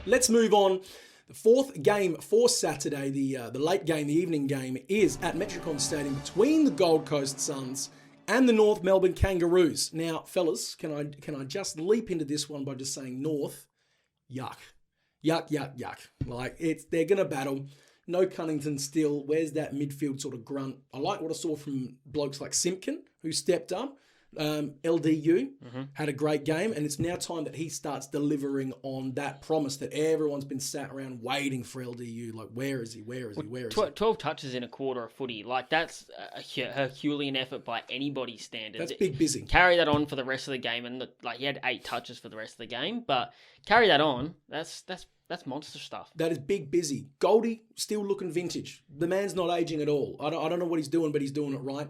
let's move on. The fourth game for Saturday, the late game, the evening game, is at Metricon Stadium between the Gold Coast Suns and the North Melbourne Kangaroos. Now, fellas, can I just leap into this one by just saying North? Yuck. Yuck. Like, they're going to battle. No Cunnington still. Where's that midfield sort of grunt? I like what I saw from blokes like Simpkin, who stepped up. LDU had a great game, and it's now time that he starts delivering on that promise that everyone's been sat around waiting for LDU. Like, where is he? 12 touches in a quarter of footy. Like, that's a Herculean effort by anybody's standards. That's big busy. Carry that on for the rest of the game, and he had 8 touches for the rest of the game, but carry that on. That's monster stuff. That is big busy. Goldie still looking vintage. The man's not aging at all. I don't know what he's doing, but he's doing it right.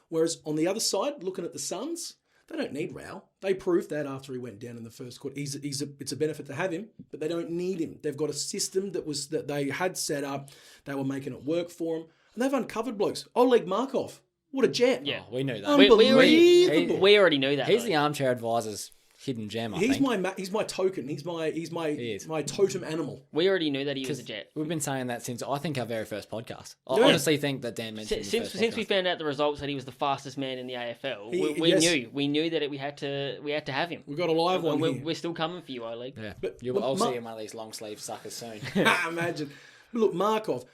Whereas on the other side, looking at the Suns, they don't need Rao. They proved that after he went down in the first quarter. It's a benefit to have him, but they don't need him. They've got a system that they had set up. They were making it work for him, and they've uncovered blokes. Oleg Markov, what a jet! Yeah, we knew that. Unbelievable. We already knew that. He's the armchair advisor's hidden gem. He's my token. He's my totem animal. We already knew that he was a jet. We've been saying that since I think our very first podcast. I honestly think that Dan mentioned since we found out the results that he was the fastest man in the AFL. We knew that we had to have him. We've got a live one here. We're still coming for you, Oleg. Yeah, I'll see you in one of these long sleeve suckers soon. Imagine. Look, Markov.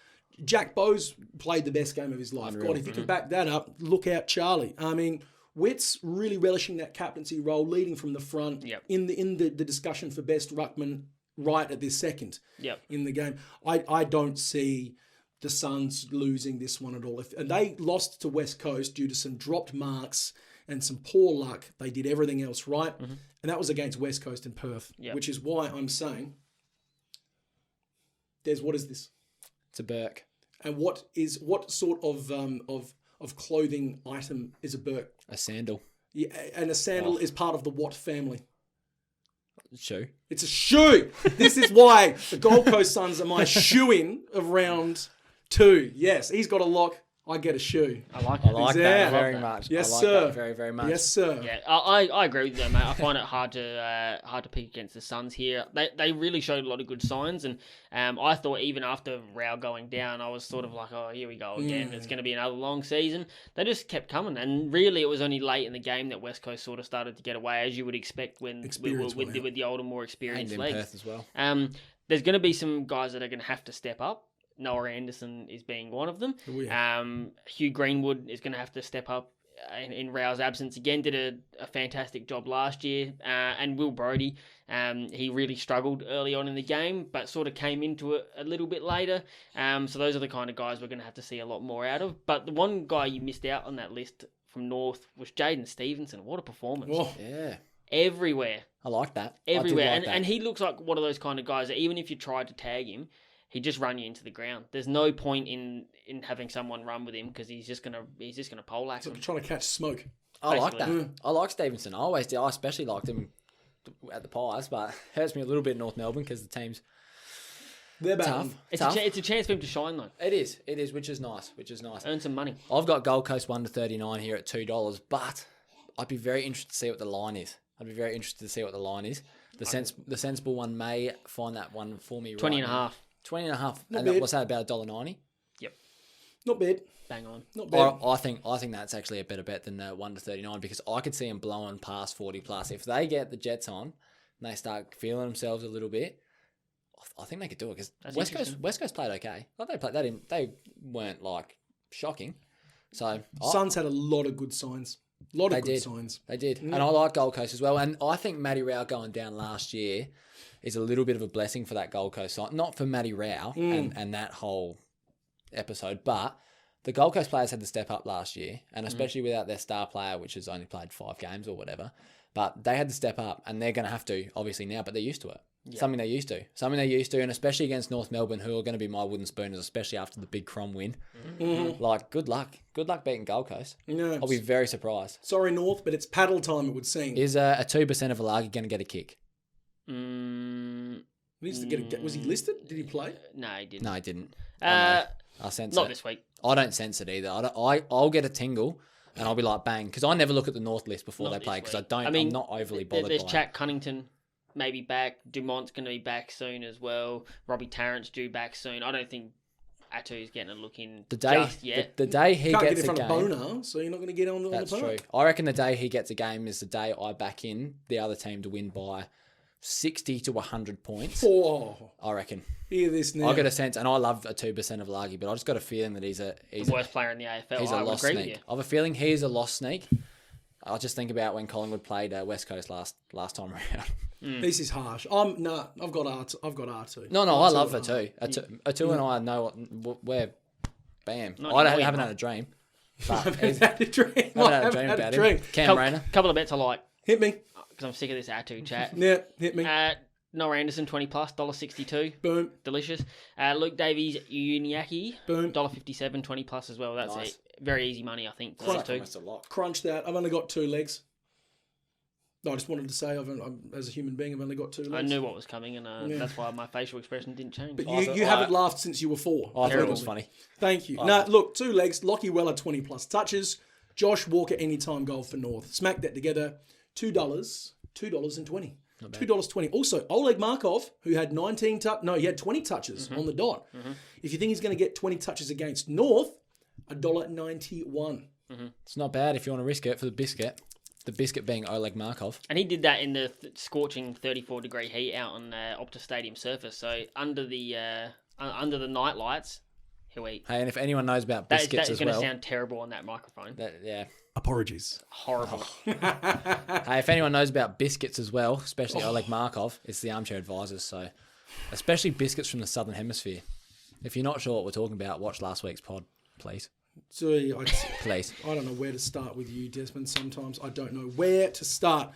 Jack Bowes played the best game of his life. God, if you can back that up, look out, Charlie. I mean, Witt's really relishing that captaincy role, leading from the front in the discussion for best ruckman right at this second in the game. I don't see the Suns losing this one at all. And they lost to West Coast due to some dropped marks and some poor luck. They did everything else right, and that was against West Coast and Perth, which is why I'm saying, what is this? It's a Burke. And what sort of clothing item is a Burke? A sandal. Yeah, and a sandal is part of the what family? Shoe. It's a shoe. This is why the Gold Coast Suns are my shoe-in of round 2. Yes, he's got a lock. I get a shoe. I like that very much. Yes, I like sir. That very, very much. Yes, sir. Yeah, I agree with you, mate. I find it hard to pick against the Suns here. They really showed a lot of good signs, and I thought even after Rao going down, I was sort of like, oh, here we go again. It's going to be another long season. They just kept coming, and really it was only late in the game that West Coast sort of started to get away, as you would expect when with the older, more experienced legs. Perth as well. There's going to be some guys that are going to have to step up. Noah Anderson is being one of them. Oh, yeah. Hugh Greenwood is going to have to step up in Rao's absence again. Did a fantastic job last year. And Will Brodie, he really struggled early on in the game, but sort of came into it a little bit later. So those are the kind of guys we're going to have to see a lot more out of. But the one guy you missed out on that list from North was Jaden Stevenson. What a performance. Oh. Yeah. Everywhere. I like that. Everywhere. Like that. And he looks like one of those kind of guys that even if you tried to tag him, he'd just run you into the ground. There's no point in having someone run with him because he's just gonna poleaxe him. Trying to catch smoke. I like that. I like Stevenson. I always did. I especially liked him at the Pies, but it hurts me a little bit in North Melbourne because the team's tough. It's a chance for him to shine though. It is, which is nice. Earn some money. I've got Gold Coast 1-39 here at $2, but I'd be very interested to see what the line is. The sensible one may find that one for me. 20 and a half. 20 and a half. Not And bad. what's that, about $1.90? Yep. Not bad. Bang on. Not bad. I think that's actually a better bet than 1-39 because I could see them blowing past 40 plus. If they get the Jets on and they start feeling themselves a little bit, I think they could do it because West Coast played okay. Like they weren't like shocking. So Suns had a lot of good signs. Signs. They did. And I like Gold Coast as well. And I think Matty Rao going down last year is a little bit of a blessing for that Gold Coast side. Not for Matty Rao and that whole episode, but the Gold Coast players had to step up last year, and especially without their star player, which has only played 5 games or whatever. But they had to step up, and they're going to have to, obviously, now, but they're used to it. Yeah. Something they're used to, and especially against North Melbourne, who are going to be my wooden spooners, especially after the big Crom win. Mm-hmm. Like, good luck. Good luck beating Gold Coast. No, I'll be very surprised. Sorry, North, but it's paddle time, it would seem. Is a 2% of a Alagi going to get a kick? Was he listed? Did he play? No, he didn't. No, he didn't. I sense not it. this week. I don't sense it either. I'll get a tingle and I'll be like, bang, because I never look at the North list before they play because I'm not overly bothered There's by Jack Cunnington maybe back. Dumont's going to be back soon as well. Robbie Tarrant's due back soon. I don't think Atu's getting a look in just yet. The day he Can't gets get in a front game. of Bonar, so you're not going to get on the That's park. true. I reckon the day he gets a game is the day I back in the other team to win by 60 to 100 points. Oh, I reckon. hear this now. I get a sense, and I love a 2% of Largy, but I just got a feeling that he's the a worst player in the AFL. he's I a would lost agree with sneak. you. I have a feeling he's a lost sneak. I just think about when Collingwood played West Coast last time around. This is harsh. I've got R2. No, I love it too. Atu and Yeah. I know we're bam. Not I annoying, haven't mate. had a dream. But I've he's, had a dream. haven't had a dream about him. Cam Rayner. Couple of bets I like Hit me. because I'm sick of this Atu chat. Yeah, hit me. Noah Anderson 20 plus $1.62. Boom. Delicious. Luke Davies Uniacke Boom. $1.57 20 plus as well. That's Nice. Very easy money, I think. For Quite those two. Almost a lot. Crunch that. I've only got 2 legs. I just wanted to say, as a human being, I've only got 2 legs. I knew what was coming, and that's why my facial expression didn't change. But I you haven't laughed since you were 4. I thought it was funny. Thank you. No, look, 2 legs. Lockie Weller, 20 plus touches. Josh Walker, anytime goal for North. Smack that together. $2.20. $2.20. Also, Oleg Markov, who had he had 20 touches on the dot. If you think he's going to get 20 touches against North, $1.91. It's not bad if you want to risk it for the biscuit. The biscuit being Oleg Markov. And he did that in the scorching 34-degree heat out on Optus Stadium surface. So under the night lights, he'll eat. Hey, and if anyone knows about That biscuits is as going to well, sound terrible on that microphone. yeah. Apologies. Horrible. Hey, if anyone knows about biscuits as well, especially Oleg Markov, it's the Armchair Advisors. So, especially biscuits from the Southern Hemisphere. If you're not sure what we're talking about, watch last week's pod, please. So Please. I don't know where to start with you, Desmond. Sometimes I don't know where to start.